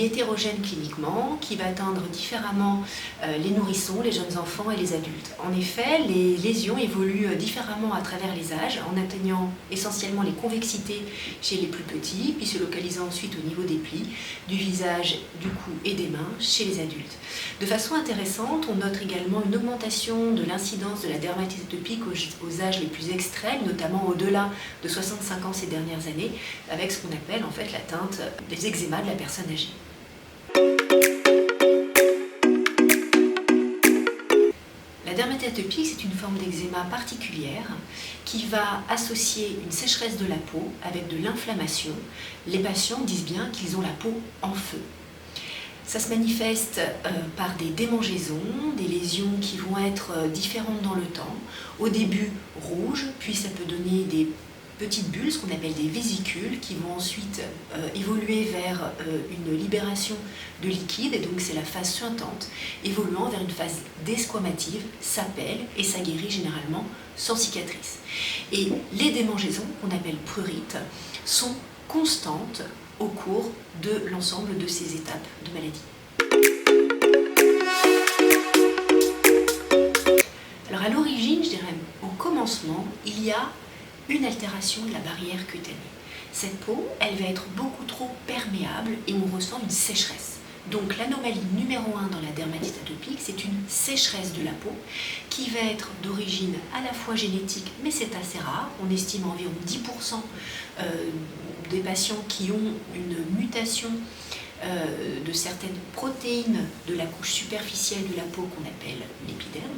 est hétérogène cliniquement, qui va atteindre différemment les nourrissons, les jeunes enfants et les adultes. En effet, les lésions évoluent différemment à travers les âges, en atteignant essentiellement les convexités chez les plus petits, puis se localisant ensuite au niveau des plis, du visage, du cou et des mains chez les adultes. De façon intéressante, on note également une augmentation de l'incidence de la dermatite atopique aux âges les plus extrêmes, notamment au-delà de 65 ans ces dernières années, avec ce qu'on appelle en fait l'atteinte des eczémas de la personne âgée. La dermatite atopique, c'est une forme d'eczéma particulière qui va associer une sécheresse de la peau avec de l'inflammation. Les patients disent bien qu'ils ont la peau en feu. Ça se manifeste par des démangeaisons, des lésions qui vont être différentes dans le temps. Au début rouges, puis ça peut donner des petites bulles, ce qu'on appelle des vésicules, qui vont ensuite évoluer vers une libération de liquide, et donc c'est la phase suintante, évoluant vers une phase desquamative, ça pèle et ça guérit généralement sans cicatrice. Et les démangeaisons, qu'on appelle prurites, sont constantes au cours de l'ensemble de ces étapes de maladie. Alors à l'origine, je dirais au commencement, il y a une altération de la barrière cutanée. Cette peau, elle va être beaucoup trop perméable et on ressent une sécheresse. Donc l'anomalie numéro 1 dans la dermatite atopique, c'est une sécheresse de la peau qui va être d'origine à la fois génétique, mais c'est assez rare. On estime environ 10% des patients qui ont une mutation de certaines protéines de la couche superficielle de la peau qu'on appelle l'épiderme.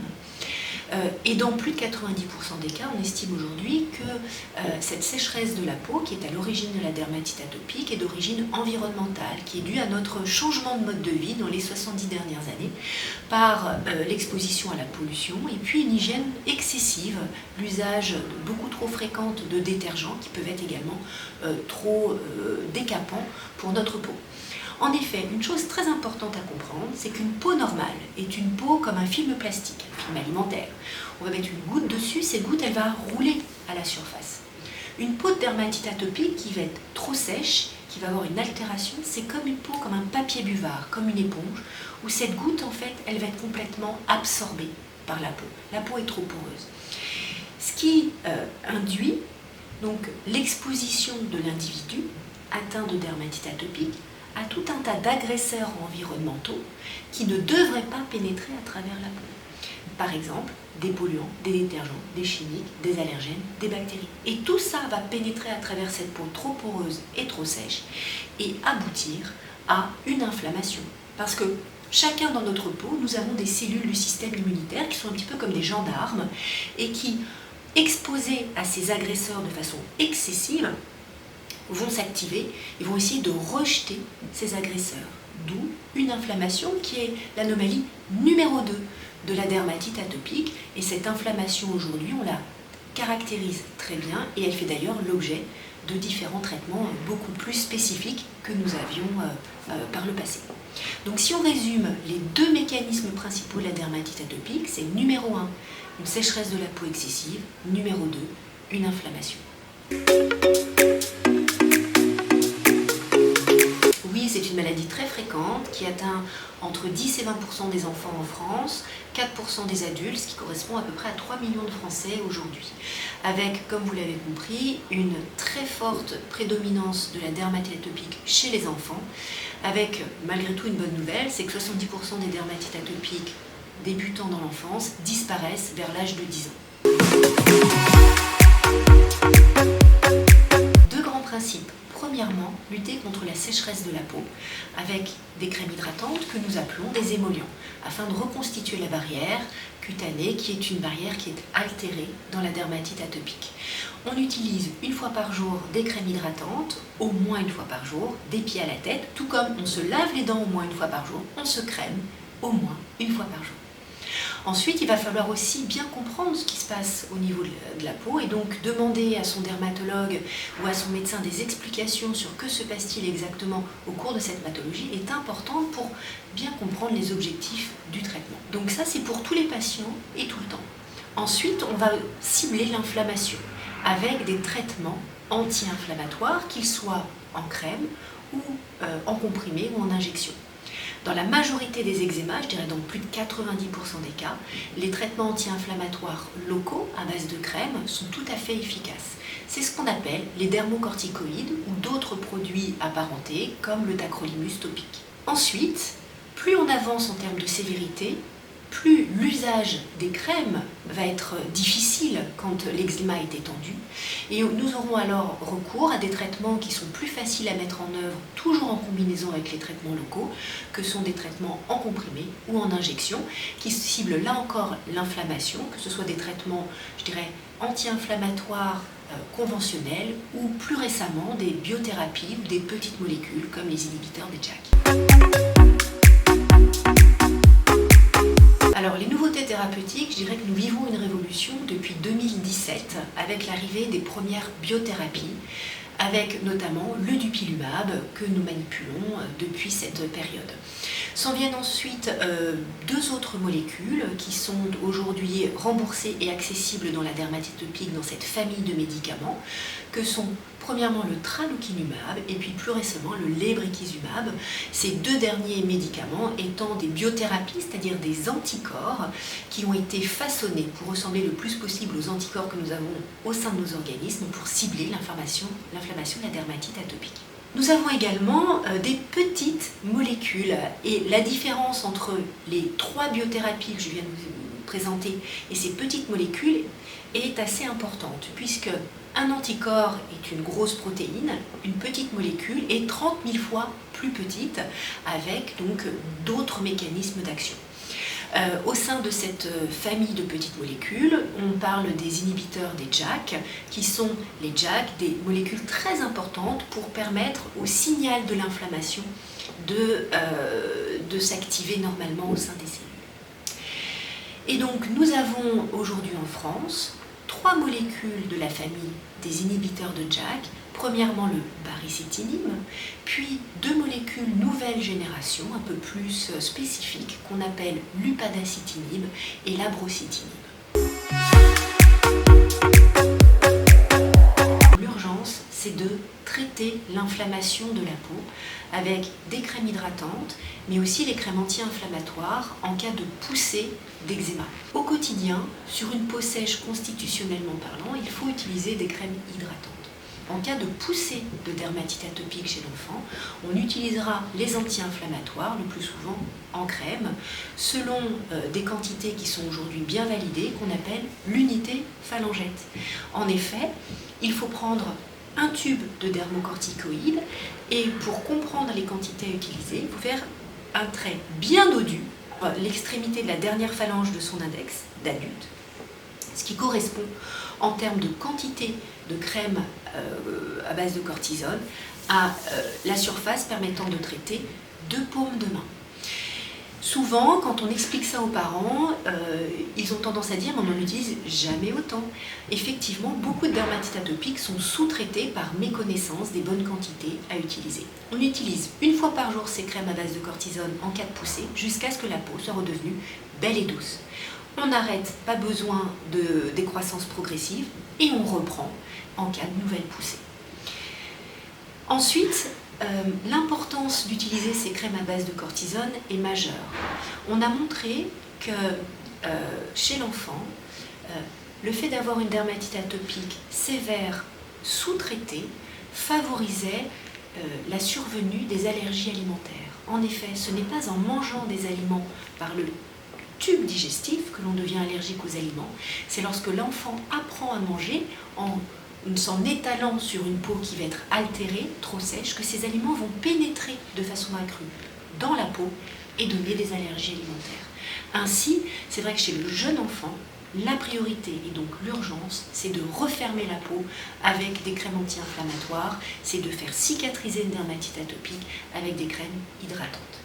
Et dans plus de 90% des cas, on estime aujourd'hui que cette sécheresse de la peau, qui est à l'origine de la dermatite atopique, est d'origine environnementale, qui est due à notre changement de mode de vie dans les 70 dernières années, par l'exposition à la pollution, et puis une hygiène excessive, l'usage beaucoup trop fréquent de détergents, qui peuvent être également trop décapants pour notre peau. En effet, une chose très importante à comprendre, c'est qu'une peau normale est une peau comme un film plastique, un film alimentaire. On va mettre une goutte dessus, cette goutte, elle va rouler à la surface. Une peau de dermatite atopique qui va être trop sèche, qui va avoir une altération, c'est comme une peau, comme un papier buvard, comme une éponge, où cette goutte, en fait, elle va être complètement absorbée par la peau. La peau est trop poreuse. Ce qui induit donc l'exposition de l'individu atteint de dermatite atopique à tout un tas d'agresseurs environnementaux qui ne devraient pas pénétrer à travers la peau. Par exemple, des polluants, des détergents, des chimiques, des allergènes, des bactéries. Et tout ça va pénétrer à travers cette peau trop poreuse et trop sèche et aboutir à une inflammation. Parce que chacun dans notre peau, nous avons des cellules du système immunitaire qui sont un petit peu comme des gendarmes et qui, exposées à ces agresseurs de façon excessive, vont s'activer et vont essayer de rejeter ces agresseurs. D'où une inflammation qui est l'anomalie numéro 2 de la dermatite atopique. Et cette inflammation aujourd'hui, on la caractérise très bien et elle fait d'ailleurs l'objet de différents traitements beaucoup plus spécifiques que nous avions par le passé. Donc si on résume les deux mécanismes principaux de la dermatite atopique, c'est numéro 1, une sécheresse de la peau excessive, numéro 2, une inflammation. Oui, c'est une maladie très fréquente qui atteint entre 10 et 20% des enfants en France, 4% des adultes, ce qui correspond à peu près à 3 millions de Français aujourd'hui. Avec, comme vous l'avez compris, une très forte prédominance de la dermatite atopique chez les enfants, avec malgré tout une bonne nouvelle, c'est que 70% des dermatites atopiques débutant dans l'enfance disparaissent vers l'âge de 10 ans. Deux grands principes. Premièrement, lutter contre la sécheresse de la peau avec des crèmes hydratantes que nous appelons des émollients, afin de reconstituer la barrière cutanée qui est une barrière qui est altérée dans la dermatite atopique. On utilise une fois par jour des crèmes hydratantes, au moins une fois par jour, des pieds à la tête, tout comme on se lave les dents au moins une fois par jour, on se crème au moins une fois par jour. Ensuite, il va falloir aussi bien comprendre ce qui se passe au niveau de la peau et donc demander à son dermatologue ou à son médecin des explications sur que se passe-t-il exactement au cours de cette pathologie est important pour bien comprendre les objectifs du traitement. Donc ça, c'est pour tous les patients et tout le temps. Ensuite, on va cibler l'inflammation avec des traitements anti-inflammatoires, qu'ils soient en crème ou en comprimé ou en injection. Dans la majorité des eczémas, je dirais dans plus de 90% des cas, les traitements anti-inflammatoires locaux à base de crème sont tout à fait efficaces. C'est ce qu'on appelle les dermocorticoïdes ou d'autres produits apparentés comme le tacrolimus topique. Ensuite, plus on avance en termes de sévérité, plus l'usage des crèmes va être difficile quand l'eczéma est étendu et nous aurons alors recours à des traitements qui sont plus faciles à mettre en œuvre, toujours en combinaison avec les traitements locaux, que sont des traitements en comprimé ou en injection, qui ciblent là encore l'inflammation, que ce soit des traitements, je dirais, anti-inflammatoires conventionnels ou plus récemment des biothérapies ou des petites molécules comme les inhibiteurs des JAK. Alors les nouveautés thérapeutiques, je dirais que nous vivons une révolution depuis 2017 avec l'arrivée des premières biothérapies, avec notamment le dupilumab que nous manipulons depuis cette période. S'en viennent ensuite deux autres molécules qui sont aujourd'hui remboursées et accessibles dans la dermatite atopique dans cette famille de médicaments, que sont premièrement le tralokinumab et puis plus récemment le lebrikizumab, ces deux derniers médicaments étant des biothérapies, c'est-à-dire des anticorps qui ont été façonnés pour ressembler le plus possible aux anticorps que nous avons au sein de nos organismes pour cibler l'inflammation de la dermatite atopique. Nous avons également des petites molécules et la différence entre les trois biothérapies que je viens de vous présenter et ces petites molécules est assez importante puisque un anticorps est une grosse protéine, une petite molécule est 30 000 fois plus petite avec donc d'autres mécanismes d'action. Au sein de cette famille de petites molécules, on parle des inhibiteurs des JAK, qui sont les JAK, des molécules très importantes pour permettre au signal de l'inflammation de s'activer normalement au sein des cellules. Et donc nous avons aujourd'hui en France trois molécules de la famille des inhibiteurs de JAK. Premièrement le baricitinib, puis deux molécules nouvelle génération, un peu plus spécifiques, qu'on appelle l'upadacitinib et l'abrocitinib. L'urgence, c'est de traiter l'inflammation de la peau avec des crèmes hydratantes, mais aussi les crèmes anti-inflammatoires en cas de poussée d'eczéma. Au quotidien, sur une peau sèche constitutionnellement parlant, il faut utiliser des crèmes hydratantes. En cas de poussée de dermatite atopique chez l'enfant, on utilisera les anti-inflammatoires, le plus souvent en crème, selon des quantités qui sont aujourd'hui bien validées, qu'on appelle l'unité phalangette. En effet, il faut prendre un tube de dermocorticoïdes et pour comprendre les quantités à utiliser, il faut faire un trait bien dodu, l'extrémité de la dernière phalange de son index d'adulte, ce qui correspond en termes de quantité de crème à base de cortisone à la surface permettant de traiter 2 paumes de main. Souvent, quand on explique ça aux parents, ils ont tendance à dire on n'en utilise jamais autant. Effectivement, beaucoup de dermatites atopiques sont sous-traitées par méconnaissance des bonnes quantités à utiliser. On utilise une fois par jour ces crèmes à base de cortisone en cas de poussée jusqu'à ce que la peau soit redevenue belle et douce. On arrête, pas besoin de décroissance progressive et on reprend en cas de nouvelle poussée. Ensuite, l'importance d'utiliser ces crèmes à base de cortisone est majeure. On a montré que chez l'enfant, le fait d'avoir une dermatite atopique sévère sous-traitée favorisait la survenue des allergies alimentaires. En effet, ce n'est pas en mangeant des aliments par le tube digestif que l'on devient allergique aux aliments, c'est lorsque l'enfant apprend à manger en s'en étalant sur une peau qui va être altérée, trop sèche, que ces aliments vont pénétrer de façon accrue dans la peau et donner des allergies alimentaires. Ainsi, c'est vrai que chez le jeune enfant, la priorité et donc l'urgence, c'est de refermer la peau avec des crèmes anti-inflammatoires, c'est de faire cicatriser une dermatite atopique avec des crèmes hydratantes.